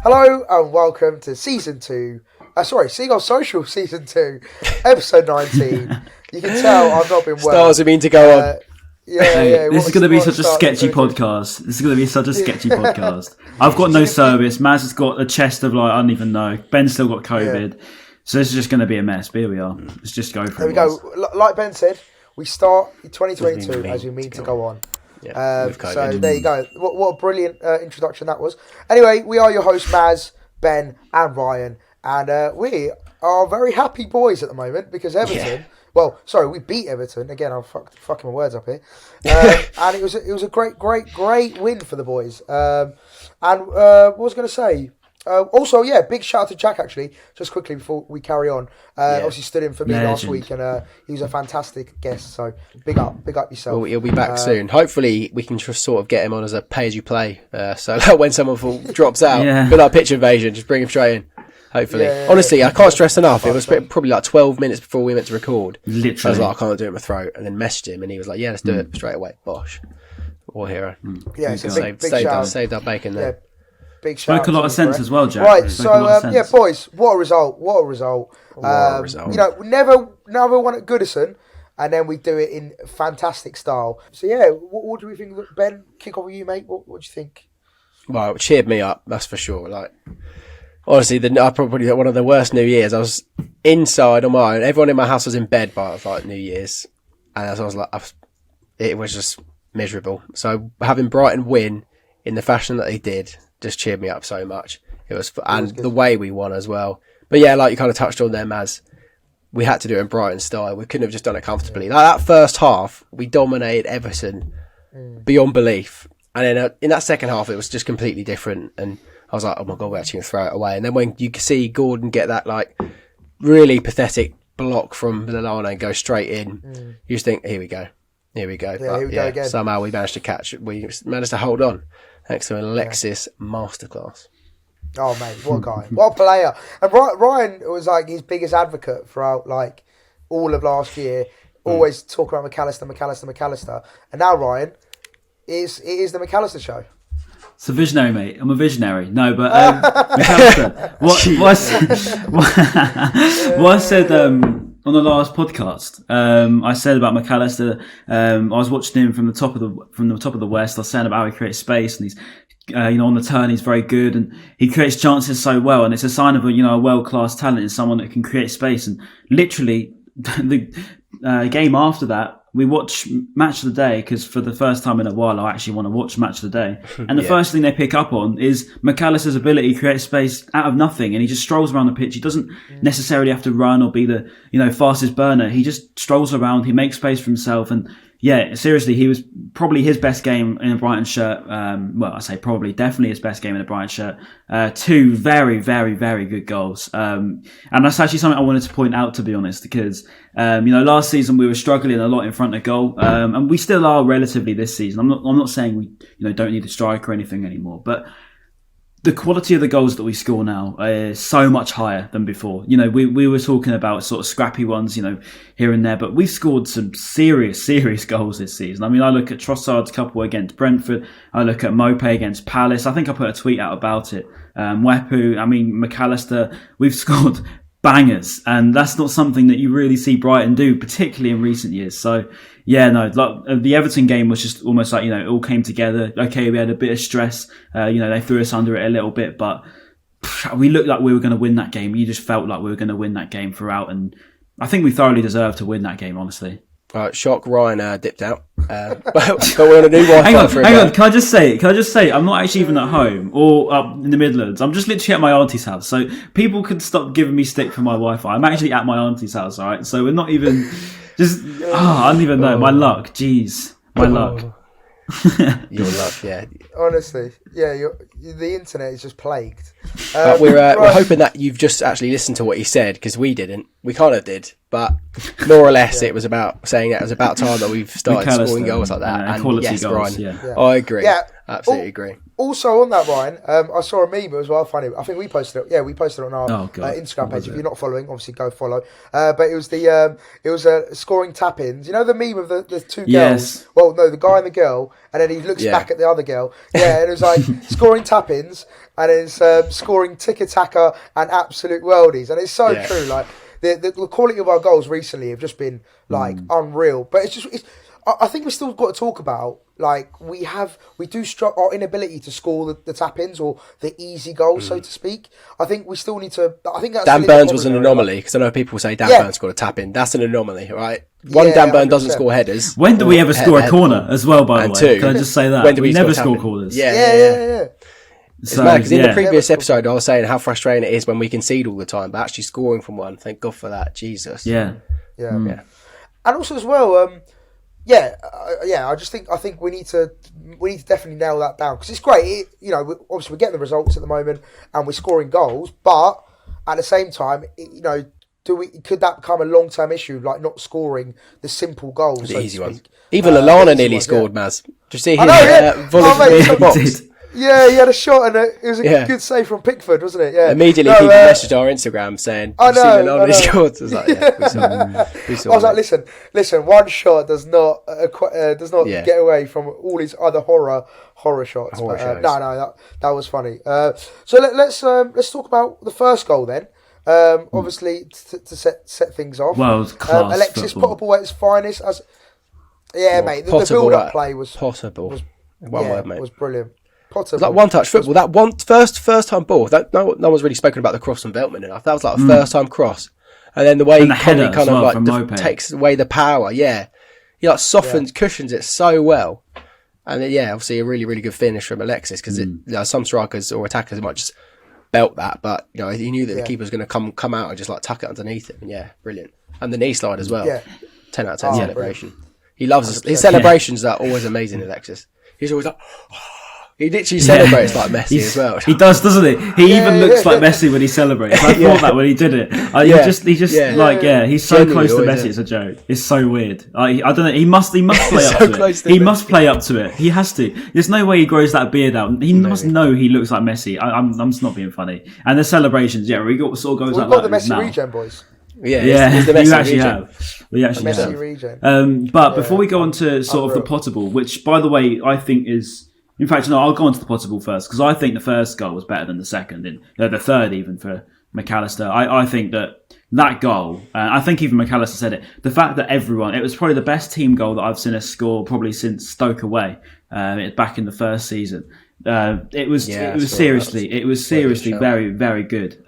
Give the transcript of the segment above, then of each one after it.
Hello and welcome to Seagulls Social Season 2, Episode 19. You can tell I've not been well. Stars are mean to go on. This is going to be such a sketchy podcast. I've got no service. Maz has got a chest of I don't even know. Ben's still got COVID. Yeah. So this is just going to be a mess. But here we are. Let's just go for it. There we go. Like Ben said, we start 2022 as we mean to go on. Yeah, so there you go. What a brilliant introduction that was. Anyway, we are your hosts, Maz, Ben and Ryan. And we are very happy boys at the moment because Everton... Yeah. Well, sorry, we beat Everton. Again, I'm fucking my words up here. And it was a great win for the boys. What was I going to say? Also, big shout out to Jack, actually, just quickly before we carry on. Obviously stood in for me last week, and he was a fantastic guest, so big up yourself. Well, he'll be back soon. Hopefully, we can just sort of get him on as a pay-as-you-play, so that when someone drops out, a bit like pitch invasion, just bring him straight in. Hopefully. Honestly, I can't stress enough. It was probably 12 minutes before we went to record. Literally. I was like, I can't do it in my throat. And then messaged him and he was like, yeah, let's do it straight away. Bosh. War hero. Yeah, it's a big shout. Saved our bacon there. Yeah, big shout. Spoke a lot of sense as well, Jack. Right, so, boys, what a result. We never won at Goodison, and then we do it in fantastic style. So, what do we think? Ben, kick off with you, mate. What do you think? Well, it cheered me up, that's for sure. Honestly, probably one of the worst New Year's. I was inside on my own. Everyone in my house was in bed by New Year's, and I was it was just miserable. So having Brighton win in the fashion that they did just cheered me up so much. It was the way we won as well. But yeah, like you kind of touched on there, Maz, we had to do it in Brighton style. We couldn't have just done it comfortably. That first half, we dominated Everton beyond belief, and then in that second half, it was just completely different. And I was like, oh my God, we're actually going to throw it away. And then when you see Gordon get that really pathetic block from Lionel and go straight in, you just think, here we go. Yeah, here we go again. Somehow we managed to catch it. We managed to hold on thanks to an Alexis masterclass. Oh, mate, what a guy. What a player. And Ryan was his biggest advocate throughout all of last year, always talking about McAllister. And now, Ryan, it is the McAllister show. It's a visionary, mate. I'm a visionary. No, but McAllister, what I said on the last podcast, I said about McAllister. I was watching him from the top of the West. I was saying about how he creates space, and he's on the turn, he's very good, and he creates chances so well. And it's a sign of a world-class talent is someone that can create space. And literally, the game after that, we watch Match of the Day because for the first time in a while I actually want to watch Match of the Day. And the first thing they pick up on is McAllister's ability to create space out of nothing, and he just strolls around the pitch. He doesn't necessarily have to run or be the fastest burner. He just strolls around, he makes space for himself, and seriously, he was probably his best game in a Brighton shirt. I say probably, definitely his best game in a Brighton shirt. Two very, very, very good goals. And that's actually something I wanted to point out, to be honest, because, last season we were struggling a lot in front of goal. And we still are relatively this season. I'm not saying we, don't need a striker or anything anymore, but the quality of the goals that we score now is so much higher than before. We were talking about sort of scrappy ones, here and there, but we've scored some serious goals this season. I mean, I look at Trossard's couple against Brentford. I look at Mopé against Palace. I think I put a tweet out about it. McAllister, we've scored bangers, and that's not something that you really see Brighton do, particularly in recent years. So the Everton game was just almost it all came together. Okay, we had a bit of stress, they threw us under it a little bit, but we looked like we were going to win that game. You just felt like we were going to win that game throughout, and I think we thoroughly deserved to win that game, honestly. Shock, Ryan dipped out. But we're on a new Wi-Fi. Hang on. Can I just say, I'm not actually even at home or up in the Midlands. I'm just literally at my auntie's house. So people can stop giving me stick for my Wi-Fi. I'm actually at my auntie's house, alright? So we're not even I don't even know. My luck. Jeez. My luck. Your luck, yeah. Honestly, the internet is just plagued. But we're hoping that you've just actually listened to what he said, because we didn't. We kind of did, but more or less it was about saying that it was about time that we've started scoring goals like that. And yes, goals, Brian, I agree. Yeah, absolutely agree. Also on that, Ryan, I saw a meme as well. Funny, I think we posted it. Yeah, we posted it on our Instagram page. If you're not following, obviously go follow. But it was scoring tap-ins. You know the meme of the two girls. Well, no, the guy and the girl, and then he looks back at the other girl. Yeah, and it was scoring tap-ins. and it's scoring tiki-taka and absolute worldies. And it's so true. Like the quality of our goals recently have just been like unreal. But I think we still got to talk about, like, we do our inability to score the tap-ins or the easy goals, so to speak. I think we still need to. I think that's Dan Burns was an anomaly, because I know people say Dan Burns scored a tap-in. That's an anomaly, right? One, Dan Burns doesn't score headers. When do we ever score a corner as well, by the way? Two, can I just say that? When do we never score score corners. Yeah. It's mad, because in the previous episode I was saying how frustrating it is when we concede all the time, but actually scoring from one, thank God for that. Jesus. Yeah. And also as well, I think we need to definitely nail that down, because it's great. Obviously we're getting the results at the moment and we're scoring goals, but at the same time, could that become a long-term issue, like not scoring the simple goals, the easy ones? Even Lionel nearly scored, Maz. Did you see him? Yeah, he had a shot, and it was a good save from Pickford, wasn't it? Yeah. Immediately, people messaged our Instagram saying, "I know, Lionel scored." I was like, we saw I was like, listen, one shot does not get away from all his other horror shots. That was funny. So let's talk about the first goal then. Obviously, to set things off. Well, class Alexis Potterball at his finest. Mate. The build-up play was Potterball. One word, mate. Was brilliant. It was like one-touch football. That one first-time ball. No one's really spoken about the cross from Veltman enough. That was like a first-time cross, and then the way Conley kind of like takes away the power. Yeah, he like softens, cushions it so well, and then, obviously a really, really good finish from Alexis, because some strikers or attackers might just belt that, but he knew that the keeper was going to come out and just like tuck it underneath it. And brilliant. And the knee slide as well. 10 out of 10 celebration. Brilliant. He loves his celebrations are always amazing. Alexis. He's always like. He literally celebrates like Messi as well. He does, doesn't he? He even looks like Messi when he celebrates. I thought that when he did it. He's so close to Messi. It's a joke. It's so weird. I don't know. He must play up to it. He must play up to it. He has to. There's no way he grows that beard out. He must know he looks like Messi. I'm just not being funny. And the celebrations, we got sort of goes like that. We've got the Messi regen, boys. It's the Messi you actually region. have. We actually Messi have. Regen. But before we go on to sort of the Potterball, which by the way I think is. In fact, no, I'll go on to the Potterball first, because I think the first goal was better than the second, and the third even for Mac Allister. I think that goal, I think even Mac Allister said it, the fact that it was probably the best team goal that I've seen us score probably since Stoke away, back in the first season. It was seriously very, very good.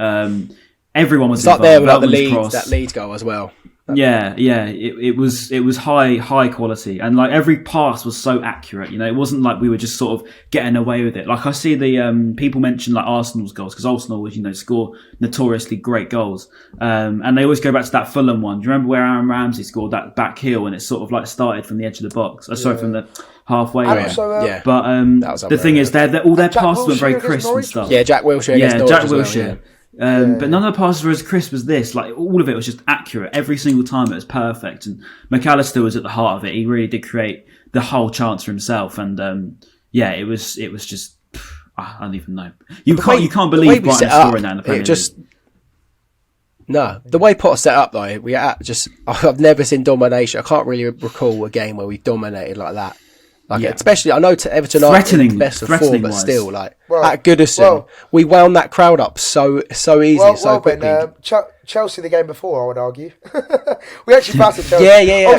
Everyone was up there with that Leeds goal as well. It was high quality, and like every pass was so accurate. It wasn't like we were just sort of getting away with it. Like I see the people mention like Arsenal's goals, because Arsenal score notoriously great goals, and they always go back to that Fulham one. Do you remember where Aaron Ramsey scored that back heel and it sort of like started from the edge of the box? Sorry, from the halfway. But the thing is, all their passes were very crisp and stuff. Yeah, Jack Wilshere. Jack Wilshere. But none of the passes were as crisp as this. Like all of it was just accurate. Every single time it was perfect. And Mac Allister was at the heart of it. He really did create the whole chance for himself. And it was just I don't even know. You can't believe Brighton scoring that in the Premier League. No, the way Potter set up though, I've never seen domination. I can't really recall a game where we've dominated like that. Especially, I know to Everton aren't in best of form, but still, at Goodison, we wound that crowd up so easy, quickly. Chelsea the game before, I would argue. We actually battered Chelsea. Yeah. We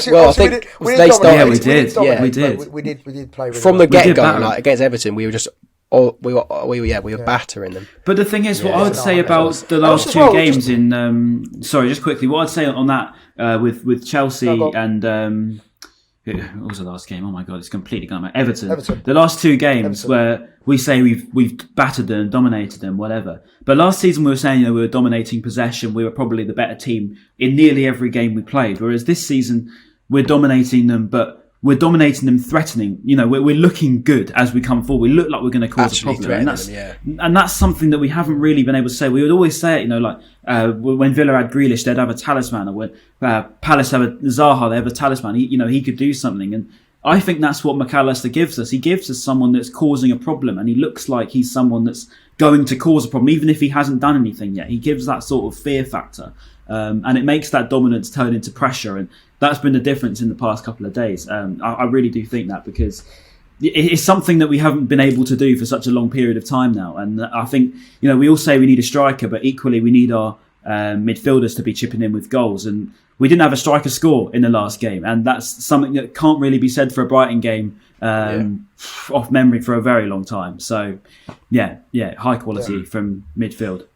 did play really from the get-go, against Everton. We were just we were battering them. But the thing is, what I would say about the last two games sorry, just quickly, what I'd say on that with Chelsea and. What was the last game? Oh my god, it's completely gone. Everton. The last two games where we say we've battered them, dominated them, whatever. But last season we were saying we were dominating possession. We were probably the better team in nearly every game we played. Whereas this season we're dominating them, but we're dominating them, threatening. We're looking good as we come forward. We look like we're going to cause a problem, and that's something that we haven't really been able to say. We would always say it, when Villa had Grealish, they'd have a talisman, or when Palace have a Zaha, they have a talisman. He could do something, and I think that's what Mac Allister gives us. He gives us someone that's causing a problem, and he looks like he's someone that's going to cause a problem, even if he hasn't done anything yet. He gives that sort of fear factor, and it makes that dominance turn into pressure, and that's been the difference in the past couple of days. I really do think that, because it's something that we haven't been able to do for such a long period of time now. And I think, we all say we need a striker, but equally we need our midfielders to be chipping in with goals. And we didn't have a striker score in the last game. And that's something that can't really be said for a Brighton game off memory for a very long time. So, high quality from midfield.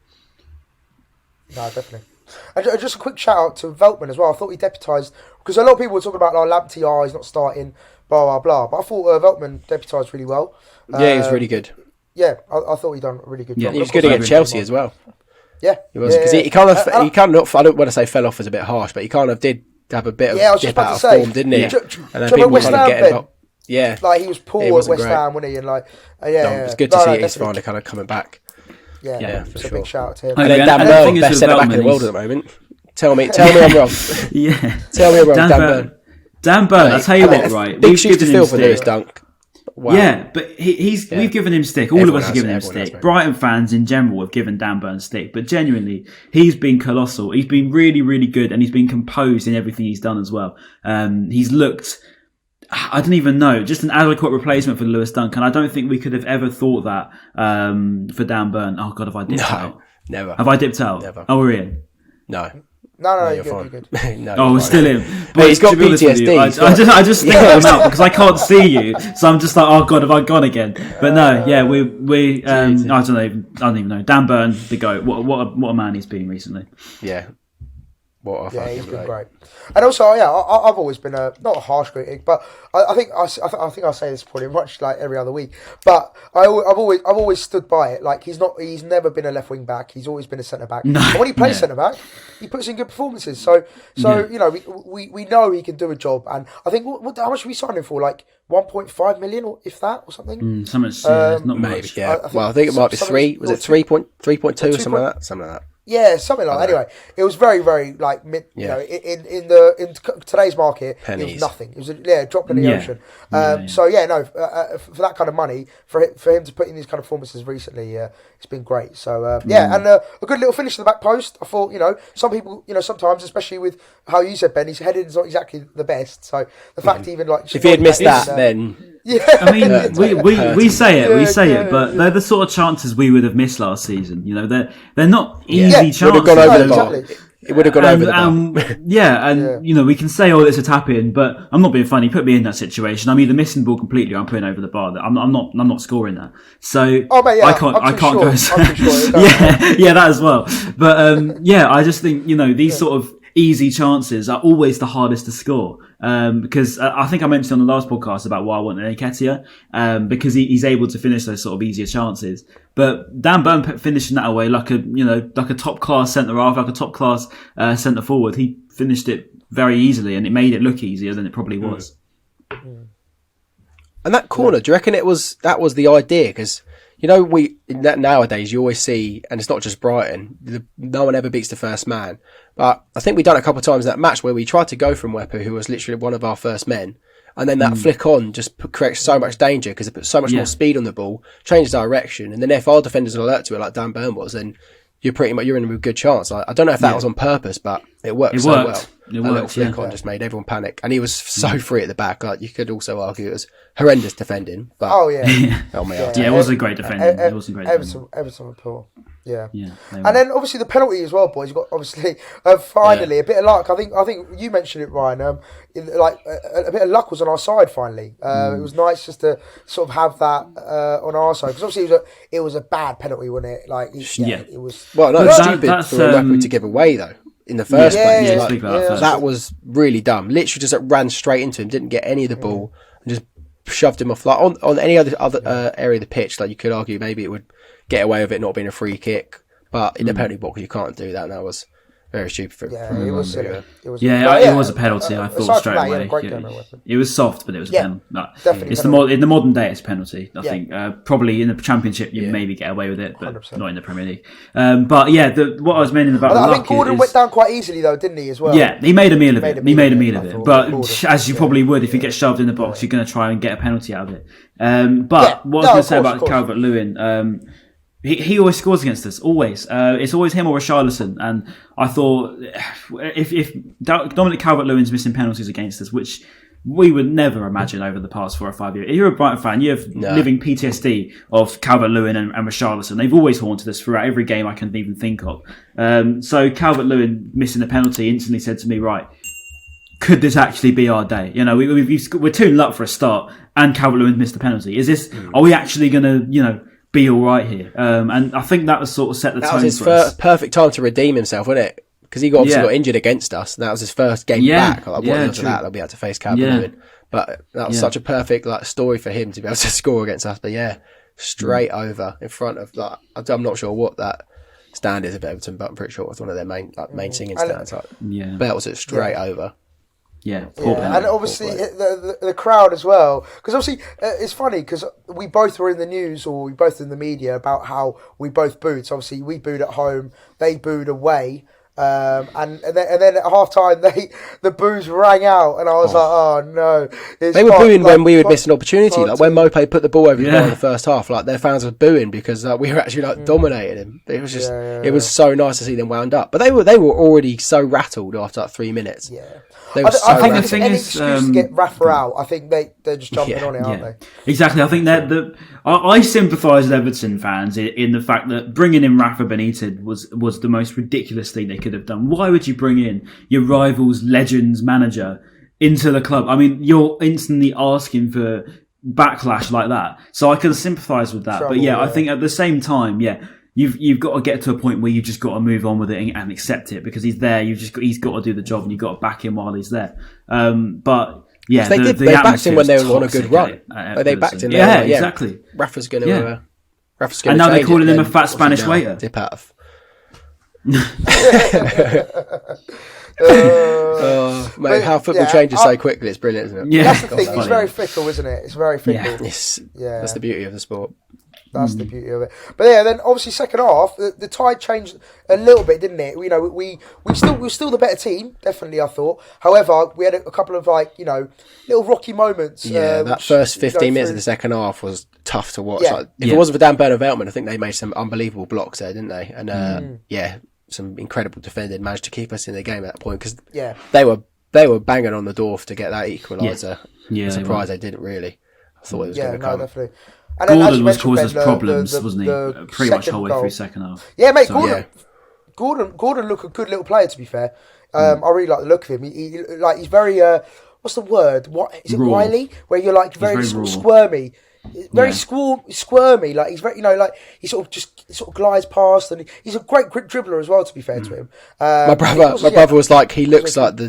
No, definitely. And just a quick shout out to Veltman as well. I thought he deputised, because a lot of people were talking about Lamptey, he's not starting, blah, blah, blah. But I thought Veltman deputised really well. Yeah, he was really good. Yeah, I thought he done a really good job. He was good against Chelsea as well. Yeah. He was, because he kind of, I don't want to say fell off is a bit harsh, but he kind of did have a bit of dip out of form, didn't he? And then people West kind of Ham, getting up. Yeah. Like, he was poor at West Ham, wasn't he? And it's good to see he's finally kind of coming back. Yeah, for sure. sure. Big shout out to him. And then Dan Burn, best centre back in the world at the moment. Tell me I'm wrong. Yeah. Tell me I'm wrong, Dan Burn. Dan Burn, I'll tell you what, right? Big shoes to fill for Lewis Dunk. Wow. Yeah, but we've given him stick. All of us have given him stick. Brighton fans in general have given Dan Burn stick. But genuinely, he's been colossal. He's been really, really good, and he's been composed in everything he's done as well. He's looked, I don't even know, just an adequate replacement for Lewis Dunk. And I don't think we could have ever thought that for Dan Burn. Oh, God, have I dipped out? Never. Have I dipped out? Never. Oh, we're in? No. No, you're good. No, we're still in. But he's got PTSD. I just stick them out because I can't see you, so I'm just like, oh God, have I gone again? But no, we I don't even know. Dan Burn, the GOAT. What a man he's been recently. Yeah. He's been great. And also, I've always been not a harsh critic, but I think I say this pretty much like every other week. But I've always stood by it. Like he's never been a left wing back. He's always been a centre back. No, and when he plays centre back, he puts in good performances. So we know he can do a job. And I think how much are we signing for? Like 1.5 million, or if that, or something. Not maybe. much. Yeah. I think it might be 3. Was it 3.2 or something like that? Something like that. Yeah, something like that. Anyway, it was very, very like in today's market, pennies. It was nothing. It was a drop in the ocean. So for that kind of money, for him to put in these kind of performances recently, it's been great. So and a good little finish to the back post. I thought, some people, sometimes, especially with how you said, Ben, his heading's not exactly the best. So the fact even like if he had missed that, then. Yeah, I mean, we say it, but they're the sort of chances we would have missed last season. They're not easy chances. Would have gone over the bar. It would have gone over the bar. We can say, it's a tap in, but I'm not being funny. Put me in that situation. I'm either missing the ball completely or I'm putting over the bar. I'm not scoring that. So I can't go. That as well. But I just think these sort of easy chances are always the hardest to score. Because I think I mentioned on the last podcast about why I want Nketiah, because he's able to finish those sort of easier chances. But Dan Burn finishing that away like a top class centre half, like a top class centre forward. He finished it very easily, and it made it look easier than it probably was. And that corner, do you reckon that was the idea? Because nowadays you always see, and it's not just Brighton, no one ever beats the first man. But I think we've done it a couple of times in that match where we tried to go from Wepu, who was literally one of our first men, and then that flick on just creates so much danger because it puts so much more speed on the ball, changes direction, and then if our defenders are alert to it like Dan Burn was, then you're in a good chance. I don't know if that was on purpose, but it worked so well. A little flick on just made everyone panic, and he was so free at the back. Like you could also argue it was horrendous defending, but it was a great defending. It was a great defending. Everton were poor. Yeah. And then obviously the penalty as well, boys. You got obviously finally a bit of luck. I think you mentioned it, Ryan. A bit of luck was on our side finally. It was nice just to sort of have that on our side, because obviously it was a bad penalty, wasn't it? Like it was. Well, no, it's stupid for Wepu to give away though. In the first place, that was really dumb. Literally, just ran straight into him, didn't get any of the ball, and just shoved him off. Like on any other area of the pitch, like you could argue maybe it would get away with it not being a free kick, but in the penalty box you can't do that. And that was very stupid for it was silly. It was a penalty. I thought straight away. It was soft, but it was a penalty. Definitely it's in the modern day, it's a penalty. I think probably in the Championship you maybe get away with it, but 100%. Not in the Premier League. But what I was meaning about the luck, I think Gordon went down quite easily though, didn't he? As well. Yeah, he made a meal of it. But as you probably would, if you get shoved in the box, you're going to try and get a penalty out of it. What I was going to say about Calvert-Lewin. He always scores against us, always. It's always him or Richarlison. And I thought if Dominic Calvert-Lewin's missing penalties against us, which we would never imagine over the past 4 or 5 years. If you're a Brighton fan, you have living PTSD of Calvert-Lewin and Richarlison. They've always haunted us throughout every game I can even think of. So Calvert-Lewin missing the penalty instantly said to me, right, could this actually be our day? You know, we're 2-0 up for a start, and Calvert-Lewin missed the penalty. Are we actually going to, be all right here? And I think that was sort of set the tone for us. That was his perfect time to redeem himself, wasn't it? Because he obviously got injured against us, and that was his first game back. Like, what after that, they'll be able to face Calvert-Lewin. But that was such a perfect story for him to be able to score against us. But straight over in front of I'm not sure what that stand is of Everton, but I'm pretty sure it was one of their main singing stands. Belts it straight over. Yeah, and obviously the crowd as well, because obviously it's funny because we both were in the news or we both in the media about how we both booed. So obviously we booed at home, they booed away, and then at half time the boos rang out, and I was like, oh no! They were booing when we would miss an opportunity, like when Mope put the ball over the bar in the first half. Like their fans were booing because we were actually dominating him. It was just it was so nice to see them wound up, but they were already so rattled after 3 minutes. Yeah. I think there's any excuse to get Rafa out. I think they're just jumping on it, aren't they? Exactly. I think that I sympathise with Everton fans in the fact that bringing in Rafa Benitez was the most ridiculous thing they could have done. Why would you bring in your rival's legends manager into the club? I mean, you're instantly asking for backlash like that. So I can sympathise with that. But I think at the same time, You've got to get to a point where you've just got to move on with it and accept it because he's there. He's got to do the job, and you've got to back him while he's there. But they backed him when they were on a good run. They backed him. Exactly. Rafa's going to. And now they're calling him a fat Spanish waiter. Dip out of. Mate, how football changes so quickly, it's brilliant, isn't it? Yeah, that's the thing. It's very fickle, isn't it? It's very fickle. That's the beauty of the sport. That's the beauty of it. But then obviously second half, the tide changed a little bit, didn't it? You know, we were still the better team, definitely. I thought. However, we had a couple of little rocky moments. Yeah, that first 15 minutes of the second half was tough to watch. Yeah. If it wasn't for Dan Burn-Veltman, I think they made some unbelievable blocks there, didn't they? And some incredible defending managed to keep us in the game at that point because they were banging on the door to get that equaliser. I'm surprised they didn't really. I thought it was going to come. Definitely. And Gordon was causing us problems, wasn't he? Pretty much the whole way through second half. Yeah, mate. Gordon looked a good little player. To be fair, I really like the look of him. He's very what's the word? What is it? Raw. Wily, where you're like very squirmy, very squirmy. Like he's very, he sort of glides past, and he's a great dribbler as well. To be fair to him, my brother was like he looks like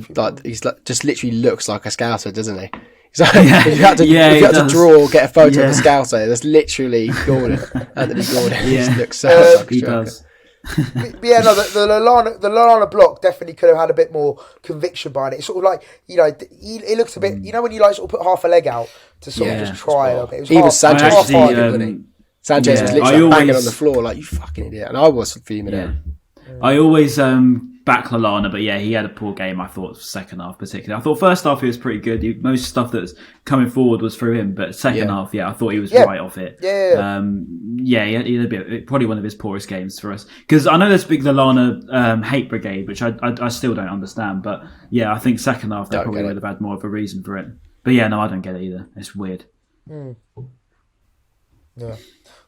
he's just literally looks like a scouser, doesn't he? So if you had to draw or get a photo of the scouser, that's literally Gordon. Anthony Gordon. He looks so like he does. But the Lallana block definitely could have had a bit more conviction behind it. It's sort of like, it looks a bit, when you sort of put half a leg out to sort of just try it. It was even Sanchez wasn't he? Sanchez was literally banging on the floor like, you fucking idiot. And I was fuming at him. I always back Lallana, but he had a poor game, I thought, second half particularly. I thought first half he was pretty good. Most stuff that's coming forward was through him, but second half, I thought he was right off it. He had a bit, probably one of his poorest games for us. Because I know there's big Lallana hate brigade, which I still don't understand, but I think second half they probably would have had more of a reason for it. But I don't get it either. It's weird. Yeah.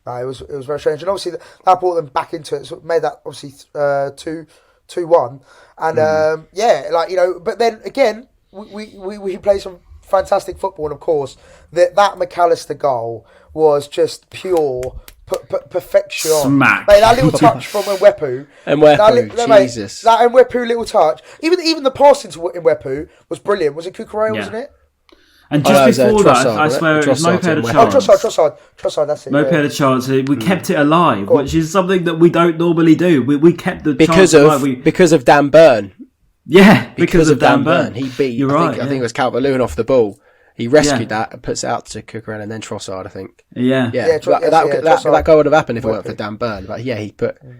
No, it was very strange, and obviously that brought them back into it. So it made that obviously 2-1, and But then again, we played some fantastic football, and of course that Mac Allister goal was just pure perfection. Smack. Mate, that little touch from Mwepu. Jesus. That Mwepu little touch. Even the pass into Mwepu was brilliant. Was it Cucurella, wasn't it? And just before that, I swear, it was Mope had a chance. Trossard, that's it. Mope had a chance. We kept it alive, which is something that we don't normally do. We kept the chance alive. Because of Dan Burn. Yeah, because of Dan Burn. He beat, I think it was Calvert-Lewin off the ball. He rescued that and puts it out to Cucurella and then Trossard, I think. That goal would have happened if it weren't for Dan Burn. But he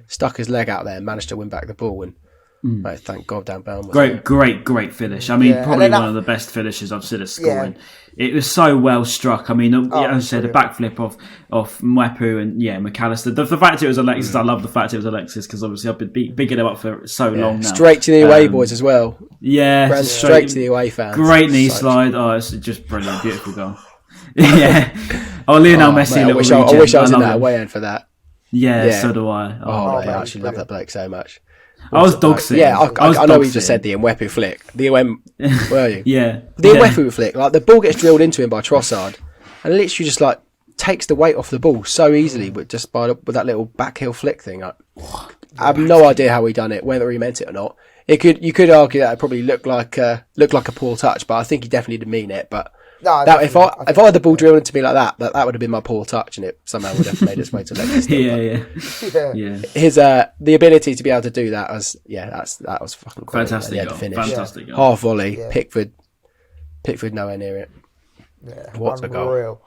stuck his leg out there and managed to win back the ball. And thank God Dan Burn was great finish. I mean, probably one of the best finishes I've seen us scoring. It was so well struck. I mean, as I said, a backflip off Mwepu and Mac Allister. The fact it was Alexis, I love the fact it was Alexis because obviously I've been bigging him up for so long now. Straight to the away boys as well. Yeah, Ran straight to the away fans. Great knee slide. Oh, it's just brilliant, beautiful goal. Yeah. Oh, Lionel Messi. Mate, I wish I was in that away end for that. Yeah, so do I. Oh, mate, I actually love that bloke so much. I was dog sitting. Yeah, I know you just said the Mwepu flick. The were you? Yeah. The Mwepu flick. Like, the ball gets drilled into him by Trossard, and literally just like takes the weight off the ball so easily with that little back heel flick thing. I have no idea how he done it, whether he meant it or not. You could argue that it probably looked like a poor touch, but I think he definitely didn't mean it. But no, if I had the ball drilled into me like that would have been my poor touch, and it somehow would have made its way to legs. Yeah. His the ability to be able to do that that was fucking fantastic. Fantastic goal. Half volley, Pickford nowhere near it. Yeah, what a goal!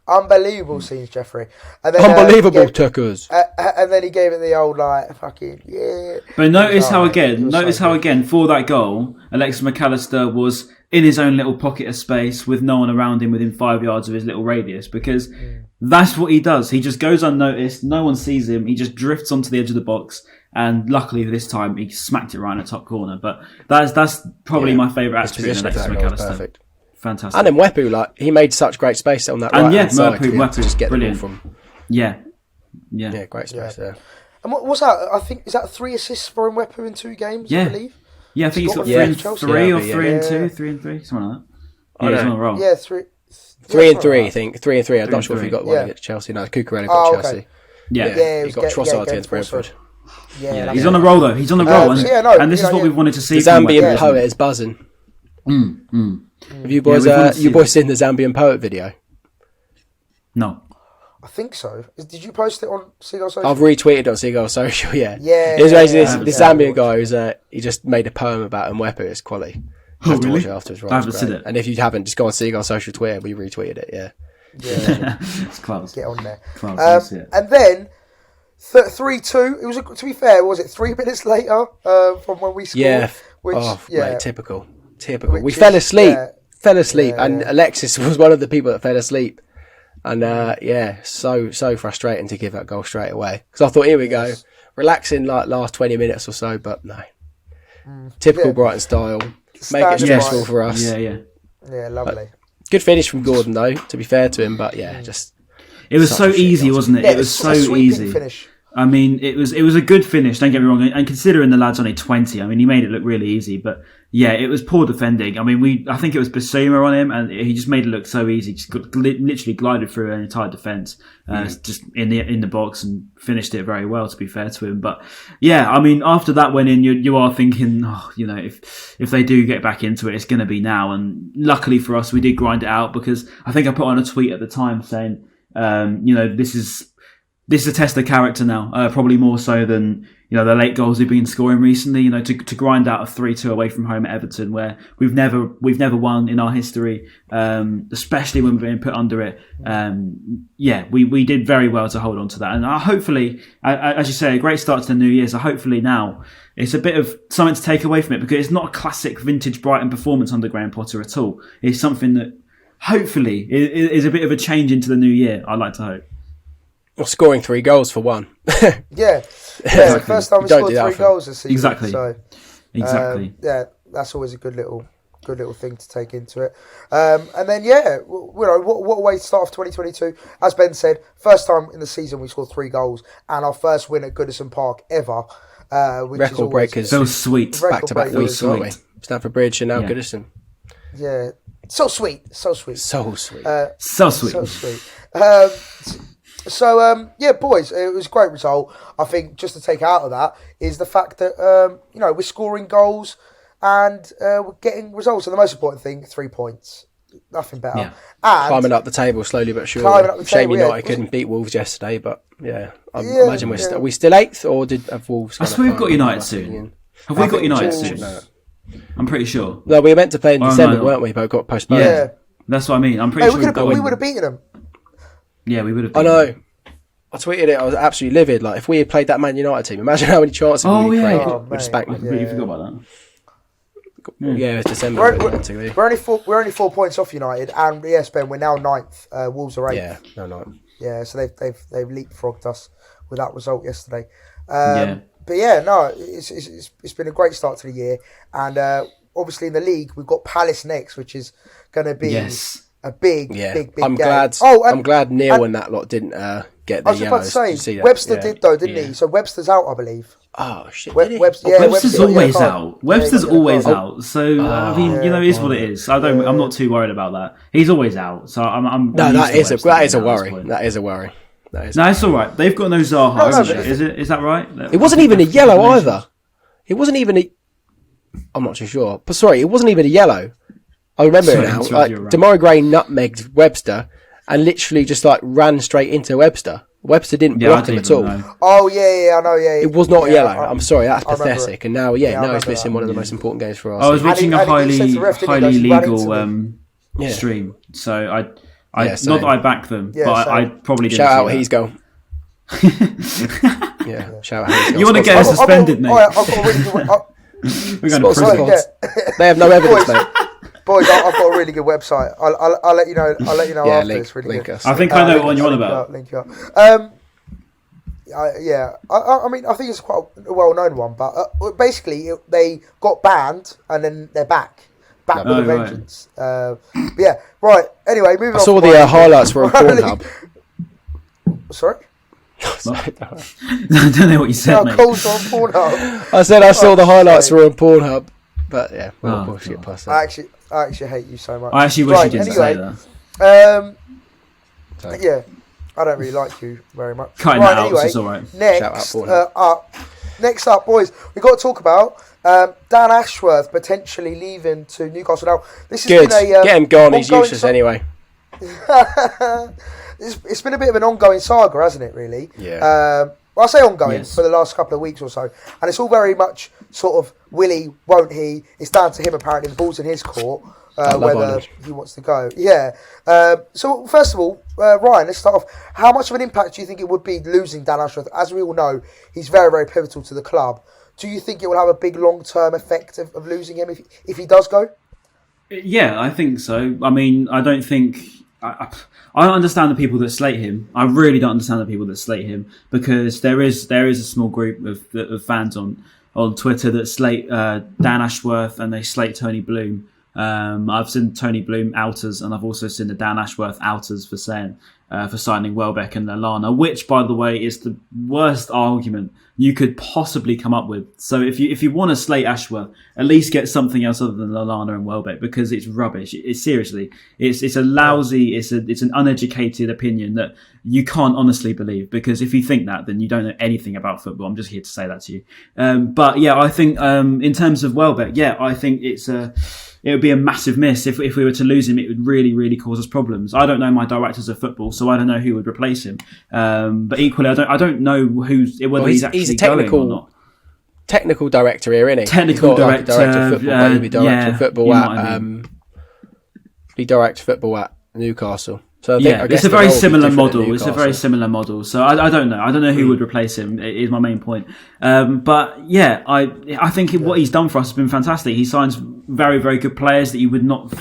Unbelievable scenes, Jeffrey. And then, unbelievable tuckers. And then he gave it the old like fucking yeah. But notice how again for that goal, Alexis Mac Allister was in his own little pocket of space with no one around him within 5 yards of his little radius, because that's what he does. He just goes unnoticed. No one sees him. He just drifts onto the edge of the box. And luckily this time he smacked it right in the top corner. But that's probably my favourite attribute in Alexis Mac Allister. Perfect. Fantastic. And then Mwepu, like, he made such great space on that right hand side to just get brilliant. the ball from. Yeah, great space there. And what's that? I think is that 3 assists for Mwepu in 2 games. Yeah. I believe. Yeah, I think he's got 3 and 2, 3 and 3, something like that. Yeah, he's on a roll. Yeah, 3 and 3, I think. 3 and 3. I'm not sure if he got one against Chelsea. No, Cucurella got Chelsea. Okay. Yeah, he got Trossard against Brentford. Yeah, he's on a roll though. He's on a roll, and this is what we've wanted to see. The Zambian poet is buzzing. Have you boys seen the Zambian poet video? No. I think so. Did you post it on Seagulls Social? I've retweeted on Seagulls Social, yeah. Yeah. It was basically this Zambian guy who's he just made a poem about Mwepu. It's quality. Oh, really? Watch it afterwards, right? I haven't seen it. And if you haven't, just go on Seagulls Social Twitter. We retweeted it, yeah. Yeah. It's close. Get on there. And then 3-2. It was, to be fair, was it 3 minutes later from when we scored? Yeah. Mate, typical. We fell asleep. And Alexis was one of the people that fell asleep. And so frustrating to give that goal straight away. Because I thought, here we go, relaxing like last 20 minutes or so, but no. Typical Brighton style. Make it stressful for us. Yeah, lovely. Good finish from Gordon, though, to be fair to him, but just... It was so easy, wasn't it? Yeah, it was so easy. Finish. I mean, it was a good finish, don't get me wrong. And considering the lad's only 20, I mean, he made it look really easy. But yeah, it was poor defending. I mean, I think it was Basuma on him, and he just made it look so easy. Just literally glided through an entire defence, just in the box, and finished it very well, to be fair to him. But yeah, I mean, after that went in, you are thinking, if they do get back into it, it's going to be now. And luckily for us, we did grind it out, because I think I put on a tweet at the time saying, this is a test of character now, probably more so than the late goals we've been scoring recently. To grind out a 3-2 away from home at Everton, where we've never won in our history, especially when we've been put under it. We did very well to hold on to that, and hopefully, as you say, a great start to the new year. So hopefully now it's a bit of something to take away from it, because it's not a classic vintage Brighton performance under Graham Potter at all. It's something that hopefully is a bit of a change into the new year. I'd like to hope. Or scoring 3 goals for one. Yeah. It's the first time we scored 3 goals this season. Exactly. So, exactly. That's always a good little thing to take into it. And then what a way to start off 2022. As Ben said, first time in the season we scored 3 goals, and our first win at Goodison Park ever. Which record breakers. So sweet. Back-to-back weeks, weren't we? Stamford Bridge and now Goodison. Yeah. So sweet. Boys, it was a great result. I think just to take out of that is the fact that we're scoring goals and we're getting results. And the most important thing, 3 points. Nothing better. Yeah. And climbing up the table slowly but surely. Shame United couldn't beat Wolves yesterday, but I imagine are we still 8th, or have Wolves? I suppose we've got United soon. Have we got United soon? No. I'm pretty sure. No, we were meant to play in December, weren't we? But got postponed. Yeah, that's what I mean. I'm pretty sure we would have beaten them. Yeah, we would have. I know. I tweeted it. I was absolutely livid. Like, if we had played that Man United team, imagine how many chances we created. We'd spanked them. I completely forgot about that. Yeah, it's December. We're only 4 points off United, and yes, Ben, we're now 9th. Wolves are 8th. Yeah, no 9th. Yeah, so they've leapfrogged us with that result yesterday. Yeah. But yeah, no, it's been a great start to the year, and obviously in the league we've got Palace next, which is going to be a big big I'm game. glad. I'm glad Neil and that lot didn't get the I was yellows. about to say Webster did though, didn't he? So Webster's out, I believe. Oh shit! Webster's always out. Webster's always out. So I mean, it is what it is. I'm not too worried about that. He's always out. So I'm. No, that is a worry. That is a worry. No, it's all right. They've got no Zaha. Is that right? It wasn't even a yellow either. It wasn't even a. I'm not too sure, but sorry, it wasn't even a yellow. I remember it now. Like Demarai Gray nutmegged Webster and literally just like ran straight into Webster. Webster didn't block him at all. Oh yeah, I know. Yeah, it was not yellow. I'm sorry, that's pathetic. And now, now he's missing one of the most important games for us. I was watching a highly legal stream, so I not that I back them, but I probably didn't. Shout out He's Goal. Shout out He's Goal. You want to get us suspended, mate? I've got a really good. We're going to prison. They have no evidence, mate. Boys, I've got a really good website. I'll let you know. I'll let you know after. It's really good. I think I know what you're on about. Link you up. I mean, I think it's quite a well-known one, but basically they got banned and then they're back with a vengeance. Right. Anyway, moving on. I saw the highlights were on Pornhub. Sorry. I don't know what you said, mate. Calls on Pornhub. I said I saw the highlights were on Pornhub, but we'll get past that. I actually hate you so much. I actually wish you didn't say that. I don't really like you very much. Cutting that out, it's all right. Next up, boys, we've got to talk about Dan Ashworth potentially leaving to Newcastle. Now, this has been a get him gone. He's useless anyway. It's been a bit of an ongoing saga, hasn't it? Really. Yeah. I say ongoing for the last couple of weeks or so, and it's all very much sort of will he, won't he? It's down to him apparently. The ball's in his court. Whether he wants to go. Yeah. So first of all, Ryan, let's start off. How much of an impact do you think it would be losing Dan Ashworth? As we all know, he's very, very pivotal to the club. Do you think it will have a big long-term effect of losing him if he does go? Yeah, I think so. I mean, I don't think... I don't understand the people that slate him. I really don't understand the people that slate him because there is a small group of fans on Twitter that slate Dan Ashworth and they slate Tony Bloom. I've seen Tony Bloom outers and I've also seen the Dan Ashworth outers for signing Welbeck and Lallana, which, by the way, is the worst argument you could possibly come up with. So if you want to slate Ashworth, at least get something else other than Lallana and Welbeck because it's rubbish. It's seriously, it's a lousy, it's an uneducated opinion that you can't honestly believe because if you think that, then you don't know anything about football. I'm just here to say that to you. But yeah, I think in terms of Welbeck, I think it would be a massive miss if we were to lose him. It would really, really cause us problems. I don't know my directors of football, so I don't know who would replace him. But equally, I don't know whether he's actually a technical, going or not. Technical director here, isn't he? Technical director of football. He'd be director of football at football at Newcastle. So I guess it's a very similar model. It's a very similar model. So I don't know. I don't know who would replace him. Is my main point. But yeah, I think what he's done for us has been fantastic. He signs very, very good players that you would not,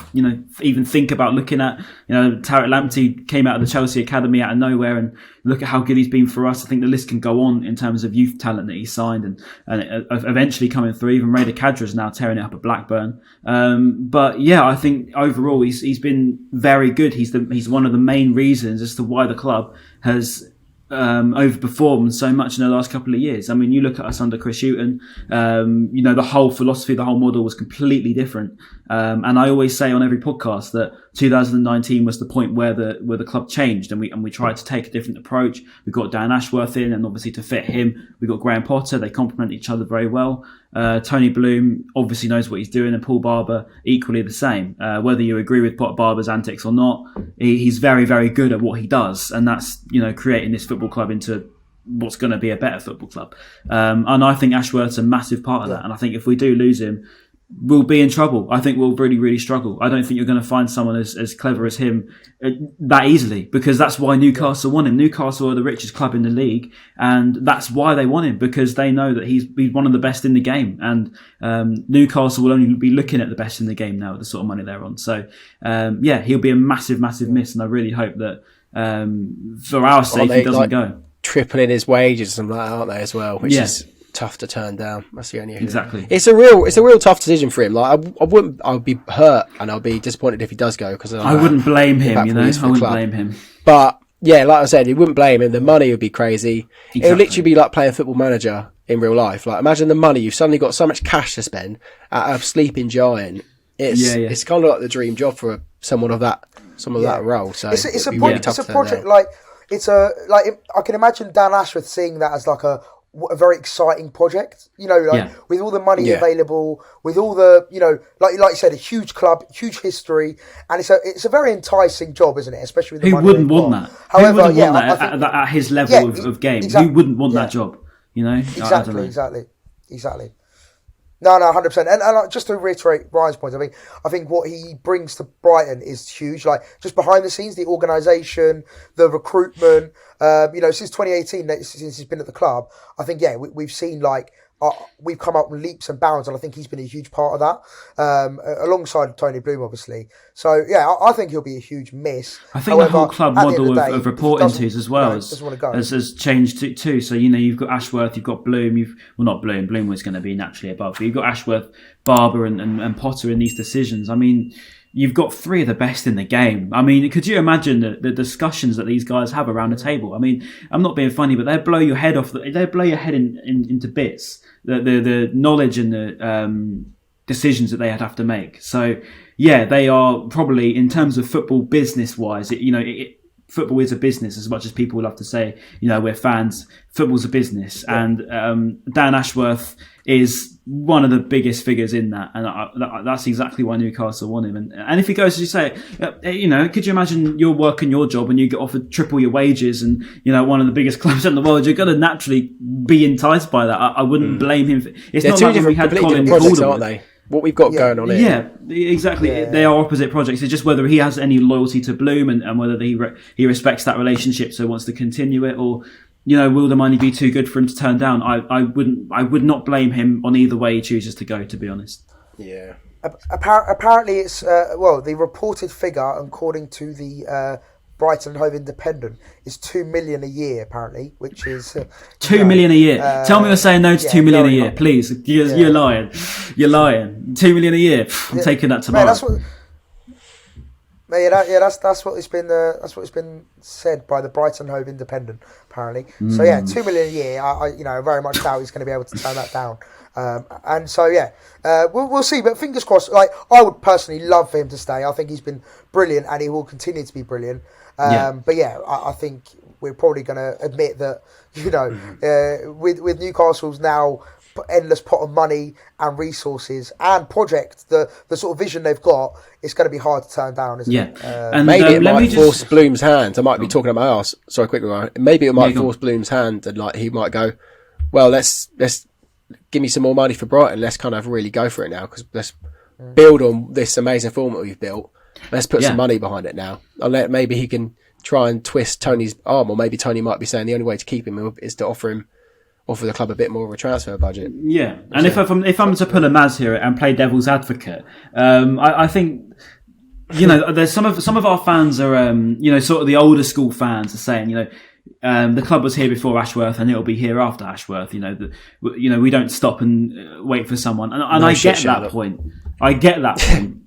even think about looking at. Tariq Lamptey came out of the Chelsea academy out of nowhere, and look at how good he's been for us. I think the list can go on in terms of youth talent that he signed and eventually coming through. Even Raider Kadra's now tearing it up at Blackburn. But yeah, I think overall he's been very good. He's one of the main reasons as to why the club has overperformed so much in the last couple of years. I mean, you look at us under Chris Hughton, the whole philosophy, the whole model was completely different. And I always say on every podcast that 2019 was the point where the club changed and we tried to take a different approach. We got Dan Ashworth in, and obviously to fit him, we got Graham Potter. They complement each other very well. Tony Bloom obviously knows what he's doing, and Paul Barber equally the same. Whether you agree with Barber's antics or not, he's very, very good at what he does, and that's creating this football club into what's going to be a better football club. And I think Ashworth's a massive part of that. And I think if we do lose him, we'll be in trouble. I think we'll really, really struggle. I don't think you're going to find someone as clever as him that easily, because that's why Newcastle want him. Newcastle are the richest club in the league, and that's why they want him, because they know that he's one of the best in the game. And Newcastle will only be looking at the best in the game now with the sort of money they're on. So, he'll be a massive, massive miss, and I really hope that for our sake he doesn't go. Tripling his wages and something like that, aren't they, as well? Which is tough to turn down. That's the only issue. Exactly. It's a real tough decision for him. Like I would be hurt and I'll be disappointed if he does go because I wouldn't blame him. I wouldn't blame him. But yeah, like I said, he wouldn't blame him. The money would be crazy. Exactly. It would literally be like playing Football Manager in real life. Like imagine the money you've suddenly got so much cash to spend at a sleeping giant. It's kind of like the dream job for someone of that role. So it's a project like I can imagine Dan Ashworth seeing that as like a very exciting project, with all the money available, with all the, like you said, a huge club, huge history, and it's a very enticing job, isn't it? Especially with the money. Who wouldn't want that? However, who wouldn't want that at his level of game? Exactly, who wouldn't want that job? Exactly. No, 100%. And just to reiterate Ryan's point, I think what he brings to Brighton is huge. Like just behind the scenes, the organisation, the recruitment. Since 2018, since he's been at the club, I think we've seen we've come up in leaps and bounds, and I think he's been a huge part of that, alongside Tony Bloom, obviously. So I think he'll be a huge miss. I think the whole club model of reporting to as well has changed too. So you've got Ashworth, you've got Bloom. Not Bloom. Bloom was going to be naturally above, but you've got Ashworth, Barber, and Potter in these decisions. I mean, you've got three of the best in the game. I mean, could you imagine the discussions that these guys have around the table? I mean, I'm not being funny, but they blow your head off. They blow your head into bits. The knowledge and the decisions that they have to make. So they are probably, in terms of football business wise, football is a business as much as people love to say. We're fans. Football's a business, and Dan Ashworth is one of the biggest figures in that, and that's exactly why Newcastle want him. And if he goes, as you say, could you imagine you're working your job and you get offered triple your wages, and one of the biggest clubs in the world, you're going to naturally be enticed by that. I wouldn't blame him. It's not like when we had Colin projects, aren't they? What we've got going on here. Yeah, exactly. They are opposite projects. It's just whether he has any loyalty to Bloom and whether he respects that relationship, so wants to continue it, or will the money be too good for him to turn down? I would not blame him on either way he chooses to go, to be honest. Yeah. Apparently, it's the reported figure, according to the Brighton Hove Independent, is $2 million a year. Apparently, which is $2 million a year. Tell me you're saying no to $2 million a year, please. You're lying. You're lying. $2 million a year. I'm taking that tomorrow. That's what it's been. That's what it's been said by the Brighton Hove Independent. Apparently, so $2 million a year. I very much doubt he's going to be able to turn that down. And so we'll see. But fingers crossed. Like I would personally love for him to stay. I think he's been brilliant, and he will continue to be brilliant. But I think we're probably going to admit that with Newcastle's now endless pot of money and resources and project, the sort of vision they've got, it's going to be hard to turn down, isn't it? And maybe it might force Bloom's hand. I might be talking about my arse. Sorry, quickly, Ryan. Maybe it might force Bloom's hand, and he might go, well, let's give me some more money for Brighton. Let's kind of really go for it now, because let's build on this amazing form that we've built. Let's put some money behind it now. Maybe he can try and twist Tony's arm, or maybe Tony might be saying the only way to keep him is to offer the club a bit more of a transfer budget. Yeah, and if I'm to pull a Maz here and play devil's advocate, I think there's some of our fans are sort of the older school fans are saying the club was here before Ashworth and it'll be here after Ashworth. We don't stop and wait for someone, and I get that point. I get that point.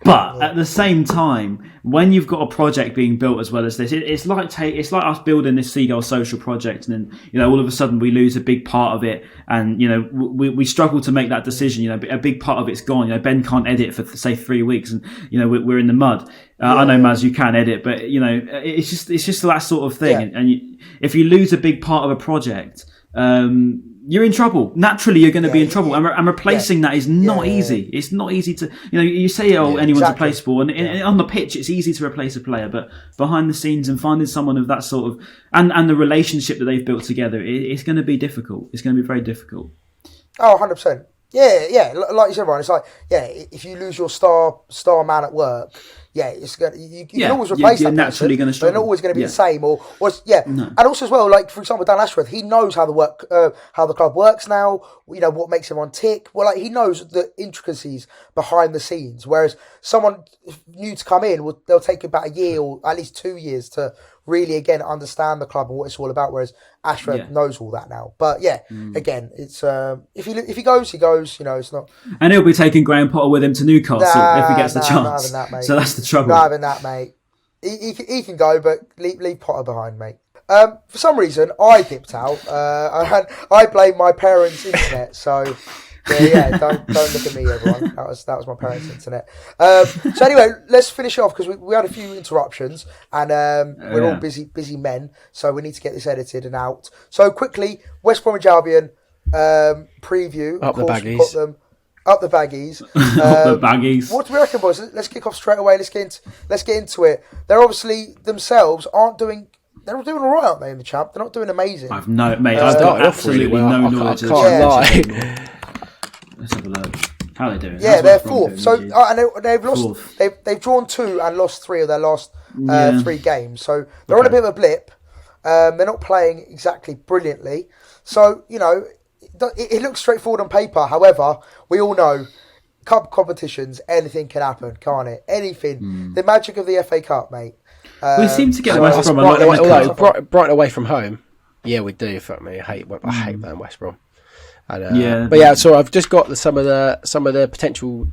But at the same time, when you've got a project being built as well as this, it's like us building this Seagulls Social project, and then all of a sudden we lose a big part of it, and we struggle to make that decision. A big part of it's gone. Ben can't edit for say 3 weeks, and we're in the mud. I know, Maz, you can edit, but it's just that sort of thing. Yeah. And if you lose a big part of a project, you're in trouble. Naturally, you're going to be in trouble, and replacing that is not easy. It's not easy to, you say, anyone's replaceable, and on the pitch, it's easy to replace a player, but behind the scenes and finding someone of that sort of, and the relationship that they've built together, it's going to be difficult. It's going to be very difficult. Oh, 100%. Yeah. Like you said, Ryan, it's like, if you lose your star man at work, it's going you can always replace that naturally person. They're not always going to be the same, or no. And also as well, like for example, Dan Ashworth, he knows how the club works now. What makes everyone tick. Well, like he knows the intricacies behind the scenes. Whereas someone new to come in, they'll take about a year or at least 2 years to really again understand the club and what it's all about. Whereas Ashworth knows all that now. But again, it's if he goes, he goes. You know, it's not. And he'll be taking Graham Potter with him to Newcastle if he gets the chance. Not having that, mate. So that's the trouble. Not having that, mate. He can go, but leave Potter behind, mate. For some reason, I dipped out. I blame my parents' internet. So don't look at me, everyone. That was my parents' internet. So anyway, let's finish off because we had a few interruptions and we're all busy men, so we need to get this edited and out. So quickly, West Bromwich Albion preview. Up the baggies. Up the baggies. Up the baggies. What do we reckon, boys? Let's kick off straight away. Let's get into it. They're obviously themselves they're doing all right, aren't they, in the champ? They're not doing amazing. I've got absolutely no knowledge of the Let's have a look. How are they doing? Yeah, they're fourth. So and they've lost. They've drawn 2 and lost 3 of their last 3 games. So they're on a bit of a blip. They're not playing exactly brilliantly. So it looks straightforward on paper. However, we all know cup competitions, anything can happen, can't it? Anything. The magic of the FA Cup, mate. We seem to get West Brom a lot. Brighton away from home. Yeah, we do. Fuck me, I hate playing West Brom. So I've just got some of the potential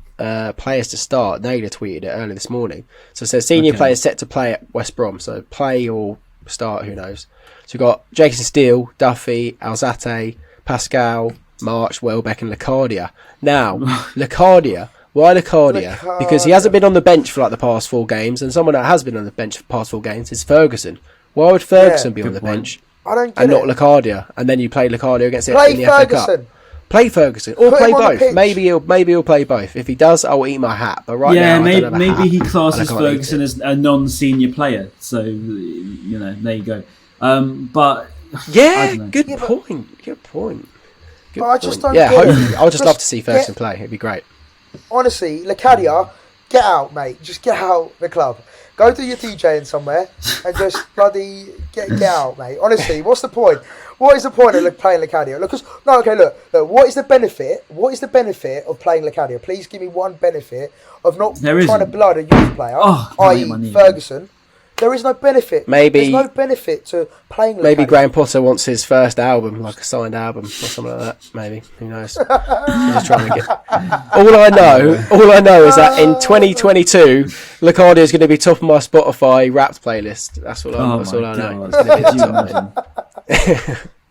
players to start. Naylor tweeted it earlier this morning. So it says senior players set to play at West Brom. So play or start, who knows? So we've got Jason Steele, Duffy, Alzate, Pascal, March, Welbeck, and Locadia. Now, Locadia. Why Locadia? Because he hasn't been on the bench for like the past 4 games, and someone that has been on the bench for the past 4 games is Ferguson. Why would Ferguson be on the bench? I don't get and not Locadia, and then you play Locadia against it in the FA Cup. Play Ferguson or play both. Maybe he'll play both. If he does, I'll eat my hat. But now, maybe he classes Ferguson as a non-senior player. So there you go. But good point. I just don't. Yeah, hopefully, I would just love to see Ferguson play. It'd be great. Honestly, Locadia, get out, mate. Just get out the club. Go do your DJing somewhere and just bloody get out, mate. Honestly, what's the point? What is the point of playing Locadia? Look, what is the benefit? What is the benefit of playing Locadia? Please give me one benefit of not trying to blood a youth player, i.e. Ferguson. There is no benefit. There's no benefit to playing Locadia. Maybe Graham Potter wants his first album, like a signed album or something like that. Maybe, who knows? I'm just trying to get. All I know is that in 2022, Locadia is going to be top of my Spotify Wrapped playlist. That's all I know.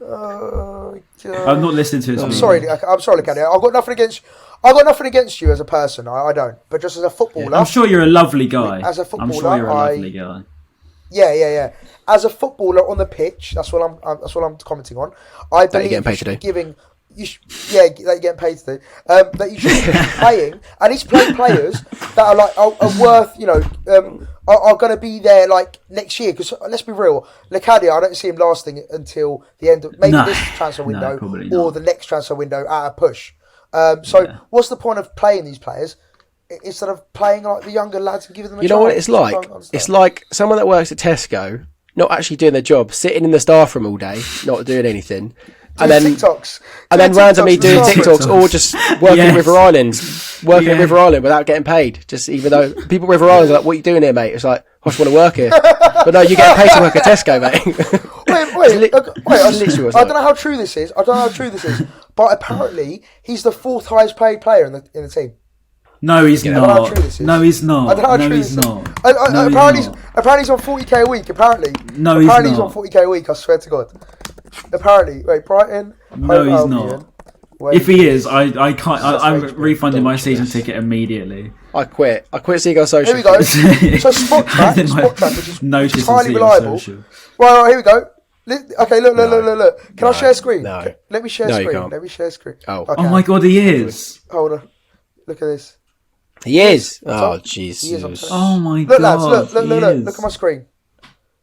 Oh God! I'm not listening to it. I'm sorry, Locadia. I've got nothing against you as a person. I don't. But just as a footballer, I'm sure you're a lovely guy. As a footballer, Yeah. As a footballer on the pitch, that's what I'm commenting on. I believe you should be giving. That you're getting paid to do. That you should be playing, and he's playing players that are like are worth, are going to be there like next year. Because let's be real, Locadia, I don't see him lasting until the end of this transfer window or the next transfer window at a push. What's the point of playing these players instead of playing like the younger lads and giving them a chance? You know what it's like? It's like someone that works at Tesco, not actually doing their job, sitting in the staff room all day, not doing anything. And then randomly doing TikToks or just working at River Island without getting paid. Just even though people at River Island are like, "What are you doing here, mate?" It's like, "I just want to work here," but no, you're getting paid to work at Tesco, mate. I don't know how true this is. But apparently he's the 4th highest paid player in the team. No, he's not. No, he's not. I don't know how true this is. Apparently he's on 40k a week. Apparently he's on 40k a week. I swear to God. Apparently, Brighton. No, he's not. If he is, I can't. I'm refunding my season ticket immediately. I quit Seagulls Social. Here we go. So Spot Track, which is highly reliable. Right, here we go. Okay, look. Can I share screen? No. Let me share screen. Oh. Okay. Oh my God, he is. Hold on. Look at this. He is. Oh, Jesus. Oh my God. God. Look at my screen.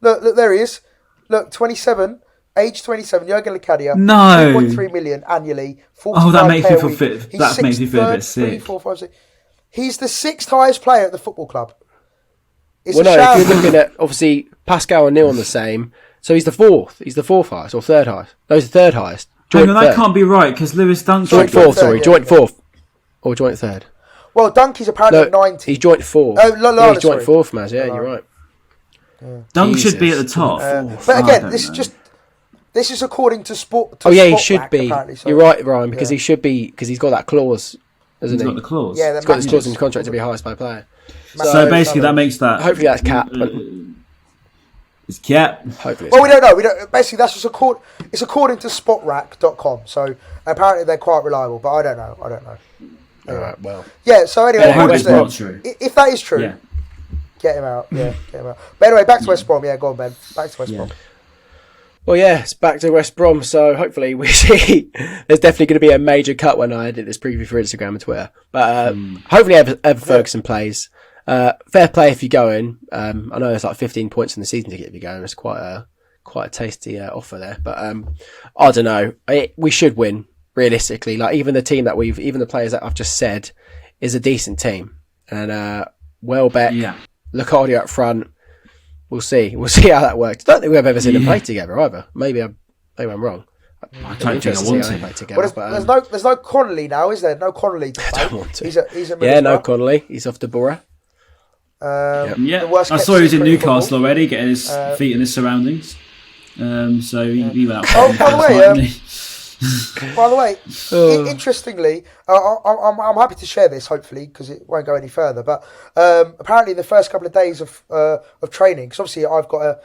Look, there he is. Look, 27. Age 27, Jurgen Locadia. No. 2.3 million annually. That makes me feel fit. That makes me feel a bit sick. 4, 5, 6. He's the 6th highest player at the football club. If you're looking at, obviously, Pascal and Neil on the same, so he's the 4th. He's the 4th highest or 3rd highest. No, he's the 3rd highest. That can't be right because Lewis Dunk. Joint 4th or joint 3rd. Well, Dunkey's apparently 90. He's joint 4th. Oh, he's joint 4th, Maz. Yeah, you're right. Dunk should be at the top. But again, this is according to sport. To he Spot should Rack, be. so, You're right, Ryan, because he should be, because he's got that clause, hasn't he? He's got the clause. Yeah, he's got this clause in his contract to be highest paid player. So basically, that makes that. Hopefully, that's cap. It's cap. Hopefully, well, we don't know. We don't. Basically, that's just it's according to SpotRack.com. So apparently, they're quite reliable, but I don't know. Anyway. All right. Well. Yeah. So anyway, if that is true, get him out. Yeah, get him out. But anyway, back to West Brom. Yeah, go on, Ben. Back to West Brom. Well, yeah, it's back to West Brom, so hopefully we see there's definitely going to be a major cut when I edit this preview for Instagram and Twitter. But hopefully Ever Ferguson plays. Fair play if you go in. I know there's like 15 points in the season ticket if you go in. It's quite a tasty offer there. But I don't know. We should win, realistically. Like even the team that even the players that I've just said is a decent team. And Welbeck, Locardia up front. We'll see. We'll see how that works. I don't think we've ever seen them play together either. Maybe I'm wrong. I don't think I want to. Play together, there's no Connolly now, is there? No Connolly to play. I don't want to. He's a no Connolly. He's off to Borough. I saw he was in Newcastle already, getting his feet in his surroundings. So he went out. By the way, interestingly, I'm happy to share this, hopefully, because it won't go any further. But apparently, the first couple of days of training, because obviously I've got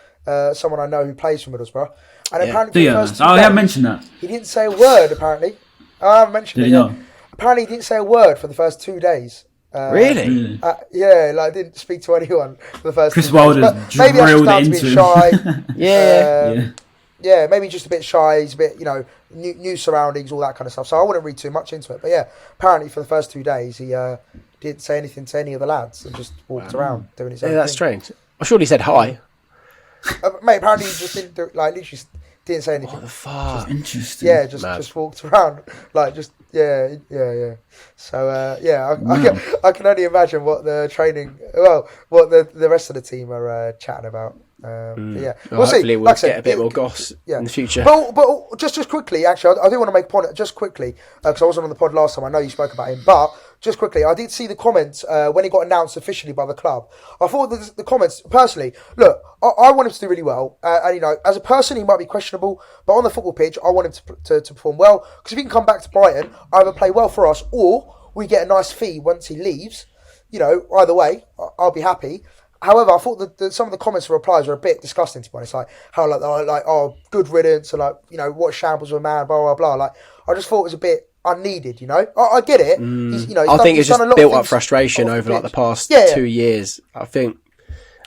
someone I know who plays for Middlesbrough, and apparently, I haven't mentioned that. He didn't say a word. Apparently, I haven't mentioned it yet. Apparently, he didn't say a word for the first 2 days. Really? Didn't speak to anyone for the first. Chris 2 Wilder days. Maybe that's just down to being shy. Yeah, maybe just a bit shy. He's a bit, new surroundings, all that kind of stuff. So I wouldn't read too much into it. But yeah, apparently for the first 2 days, he didn't say anything to any of the lads and just walked around doing his own thing. That's strange. I'm sure he said hi. Mate, apparently he just didn't do, literally didn't say anything. What the fuck? Interesting. Yeah, just walked around, yeah. So I can only imagine what the what the rest of the team are chatting about. We'll see. We'll get a bit more goss in the future. But just quickly, actually, I do want to make a point just quickly because I wasn't on the pod last time. I know you spoke about him, but just quickly, I did see the comments when he got announced officially by the club. I thought the comments personally. Look, I want him to do really well, and as a person, he might be questionable, but on the football pitch, I want him to perform well because if he can come back to Brighton, either play well for us or we get a nice fee once he leaves. Either way, I'll be happy. However, I thought that some of the comments and replies were a bit disgusting, to be honest. Like how good riddance, and what shambles of a man, blah blah blah. I just thought it was a bit unneeded. I get it. I think it's just built up frustration over the past 2 years.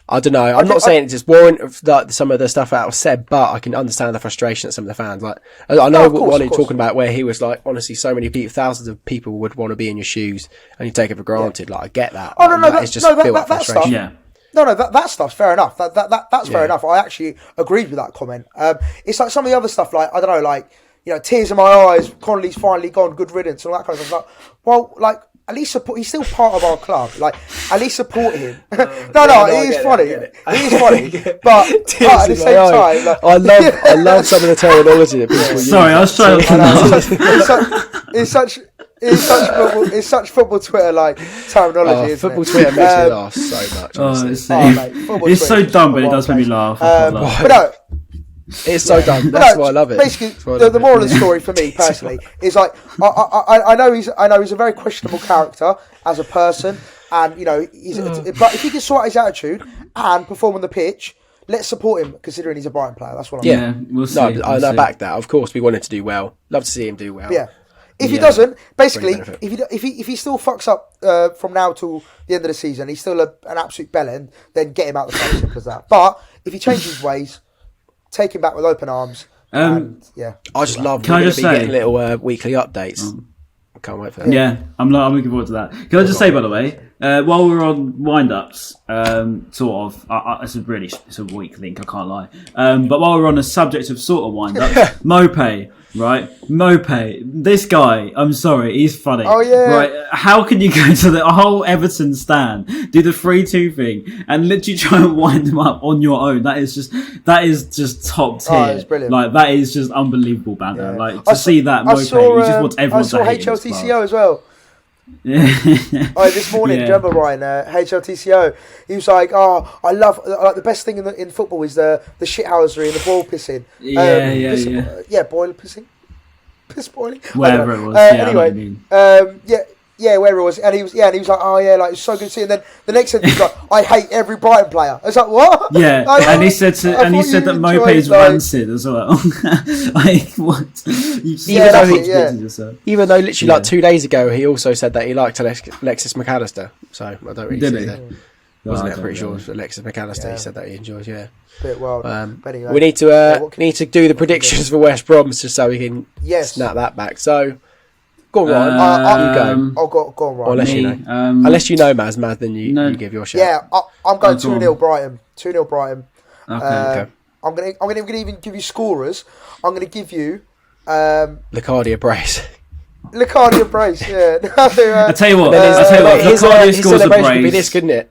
I don't know. I'm not saying it's just warrant some of the stuff that was said, but I can understand the frustration that some of the fans I know what you're talking about, where he was like, honestly, so many people, thousands of people would want to be in your shoes, and you take it for granted. I get that. Oh no, it's just built up frustration. Stuff. Yeah. No, that stuff's fair enough. That's fair enough. I actually agreed with that comment. It's like some of the other stuff, I don't know, tears in my eyes. Connolly's finally gone. Good riddance, and all that kind of stuff. At least support. He's still part of our club. At least support him. It is funny. It is funny. But at the same time, I love some of the terminology that people use. Sorry, I was trying to. It's such football Twitter terminology. Football Twitter makes me laugh so much. It's so dumb, but it does make me laugh. But no. It's so dumb. That's why I love it. Basically, the moral of the story for me personally is I know he's a very questionable character as a person, and but if he can sort out his attitude and perform on the pitch, let's support him. Considering he's a Brighton player, that's what I'm saying. We'll see. I back that. Of course, we want him to do well. Love to see him do well. Yeah. If he doesn't, basically, if he still fucks up from now till the end of the season, he's still an absolute bellend. Then get him out the club, simple as that. But if he changes his ways, take him back with open arms. I just love. Can I just say getting little weekly updates? I can't wait for that. Yeah, I'm looking forward to that. Can I just say, by the way, while we're on wind-ups, it's a weak link, I can't lie. But while we're on the subject of sort of wind-ups, Mope, this guy, I'm sorry, he's funny. Oh, yeah. Right, how can you go to the whole Everton stand, do the 3-2 thing, and literally try and wind him up on your own? That is just top tier. Oh, it's brilliant. That is just unbelievable banter. Yeah. See that Mope, he just wants everyone to hate him. I saw HLTCO as well. This morning, do you remember Ryan, HLTCO? He was like, "Oh, I love the best thing in football is the shithousery and the ball pissing." Boiler pissing, piss boiling, whatever it was. Anyway, wherever it was, and he was like, "Oh yeah, like it's so good to see." And then the next sentence was like, "I hate every Brighton player." I was like, "What?" Yeah, and he said that Mope's rancid as well. Like what? Even though literally like 2 days ago he also said that he liked Alexis Mac Allister. So I don't really see that. Wasn't it? Pretty sure it was Alexis Mac Allister. He said that he enjoys. Yeah. Bit wild. Anyway, we need to do the predictions for West Brom just so we can snap that back. So. Go on, Ryan. You go. Go on, Ryan. Unless you know Maz, then you give your shout. Yeah, I'm going 2-0 Brighton. 2-0 Brighton. Okay. I'm gonna even give you scorers. I'm gonna give you Lecardia Brace. Lecardia Brace. Yeah. I tell you what. Lecardia scores a brace. Could be this, couldn't it?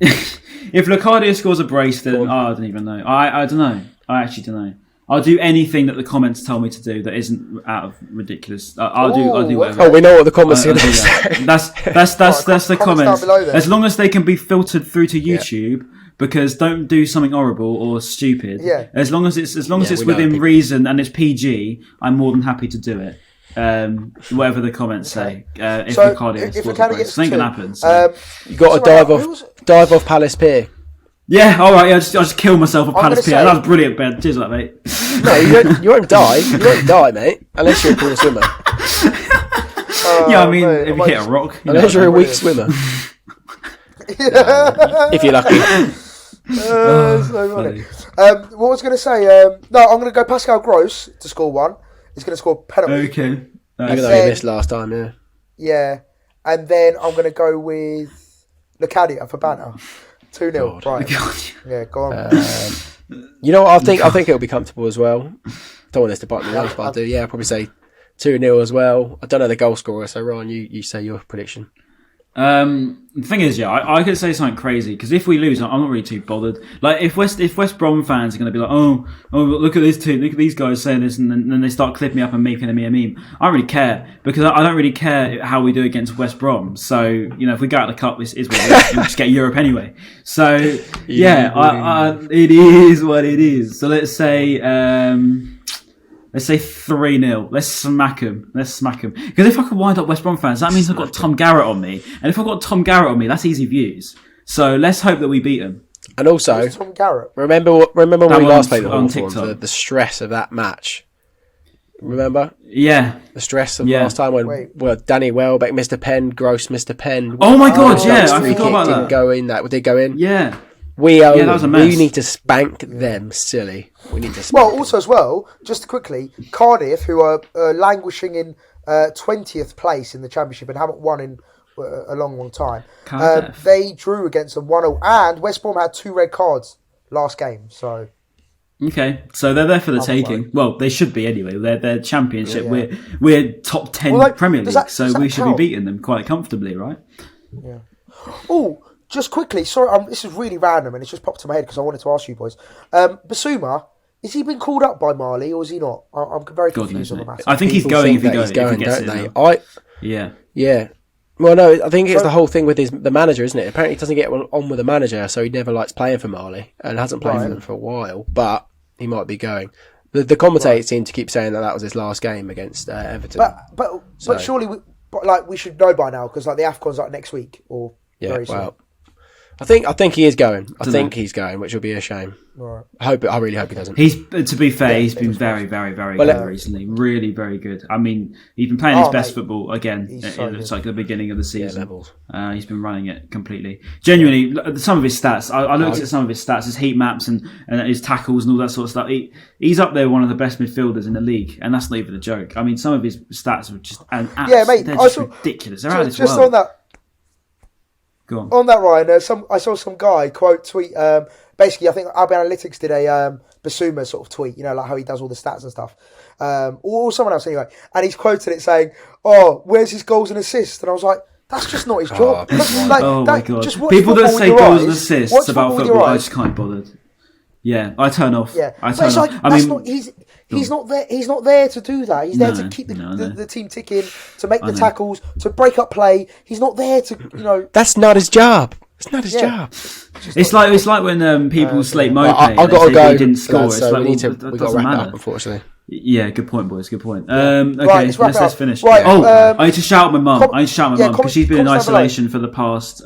If Lecardia scores a brace, then I don't even know. I don't know. I actually don't know. I'll do anything that the comments tell me to do that isn't out of ridiculous. I'll do whatever. Oh, we know what the comments are going to say. That's the comments. As long as they can be filtered through to YouTube, because don't do something horrible or stupid. Yeah. As long as it's within reason and it's PG, I'm more than happy to do it. Whatever the comments say. If Lecardia gets ain't gonna happen. So. You got to dive off Palace Pier. Yeah, all right. I just killed myself at Palace Pier. That was brilliant, Ben. Cheers, that mate. No, you won't die. You won't die, mate, unless you're a poor swimmer. I mean, if you hit a rock, unless you're a weak swimmer. If you're lucky. So funny. What was I going to say? No, I'm going to go Pascal Gross to score one. He's going to score a penalty. Okay. Even though he missed last time, yeah. Yeah, and then I'm going to go with Lecadia for banter. 2-0, right? Yeah, go on. You know what? I think it'll be comfortable as well. Don't want this to bite me nose, but I'll do. Yeah, I'll probably say 2-0 as well. I don't know the goal scorer, so Ryan, you say your prediction. The thing is, I could say something crazy because if we lose, I'm not really too bothered. Like if West Brom fans are going to be like, oh, look at this team, look at these guys saying this, and then they start clipping me up and making me a meme. I don't really care because I don't really care how we do against West Brom. So if we go out of the cup, this is what it is. We'll just get Europe anyway. So it is what it is. So let's say 3-0. Let's smack them. Because if I can wind up West Brom fans, that means I've got Tom Garrett on me. And if I've got Tom Garrett on me, that's easy views. So let's hope that we beat them. And also, Tom Garrett. Remember when we last played on Hawthorn, the stress of that match. Remember? Yeah. The stress of last time when Danny Welbeck missed a pen, Gross missed a pen. Oh my God, I forgot about that. Didn't go in. That did go in. Yeah. We need to spank them, silly. We need to spank them. Also as well, just quickly, Cardiff, who are languishing in 20th place in the Championship and haven't won in a long time, they drew against them 1-0, and West Brom had 2 red cards last game. So okay, so they're there for the taking. Well, they should be anyway. They're Championship. Yeah. We're top 10 Premier League, so we should be beating them quite comfortably, right? Yeah. Oh. Just quickly, sorry, this is really random and it's just popped to my head because I wanted to ask you boys. Basuma, has he been called up by Marley or is he not? I'm very confused on the matter. I think he's going if he gets don't it. They? Yeah. Well, no, I think it's the whole thing with the manager, isn't it? Apparently he doesn't get on with the manager, so he never likes playing for Marley and hasn't played for them for a while, but he might be going. The commentators seem to keep saying that was his last game against Everton. But surely we should know by now because the AFCON's next week or very soon. I think he is going. I think he's going, which will be a shame. Right. I really hope he doesn't. To be fair, he's been very, very, very good recently. Really, very good. I mean, he's been playing his best football again. It's like the beginning of the season. He's been running it completely. Genuinely, some of his stats. I looked at some of his stats, his heat maps and his tackles and all that sort of stuff. He's up there, one of the best midfielders in the league, and that's not even a joke. I mean, some of his stats are just they're just ridiculous. They're out of this world. On that. Go on. On that, Ryan, I saw some guy tweet. Basically, I think Albion Analytics did a Basuma sort of tweet. Like how he does all the stats and stuff. Or someone else anyway. And he's quoted it saying, "Oh, where's his goals and assists?" And I was like, "That's just not his job." My God! People that say goals and assists about football, I just can't be bothered. Yeah, I turn off. Yeah, I but turn it's off. like I that's mean, not he's not there. He's not there to do that. He's there No, to keep no. the team ticking, to make the tackles, to break up play. He's not there to That's not his job. It's not his job. it's like when people slate Mope. I've and got to they say go. he didn't score. Lads, It's so like, we well, got to doesn't wrap it matter. up, unfortunately. Yeah, good point, boys. Good point. Right, Okay, let's wrap it let's up. finish. Right, I need to shout out my mum. I need to shout out my mum because she's been in comments down below. isolation for the past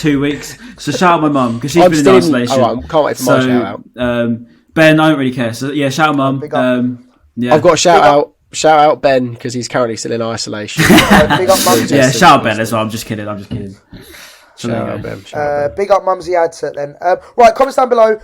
2 weeks. So shout out my mum because she's been in isolation. All right, can't wait for my shout out. Ben, I don't really care. So yeah, shout out mum. Big up. Yeah, I've got to shout out Ben because he's currently still in isolation. Big up Mumsy. yeah, shout out Ben as well. I'm just kidding. So Shout out Ben. Big up Mumsy Adset then. Right, comments down below.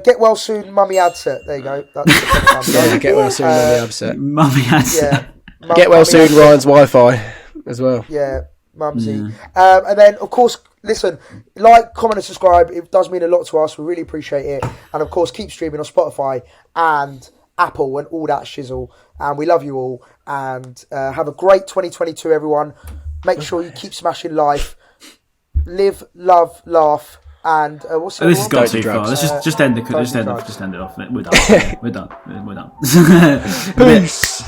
Get well soon, Mummy Adset. There you go. That's the comments down below. Yeah, get well soon, Mummy upset. Mummy has. Yeah. Get well Mummy soon, Adset. Ryan's Wi-Fi as well. Yeah, Mumsy. And then, of course, listen, like, comment and subscribe. It does mean a lot to us. We really appreciate it. And, of course, keep streaming on Spotify and Apple and all that shizzle. And we love you all. And have a great 2022, everyone. Make sure you keep smashing life. Live, love, laugh. And what's the This has other got one? too far. Let's just end it. Just end it off. We're done. We're done. Peace.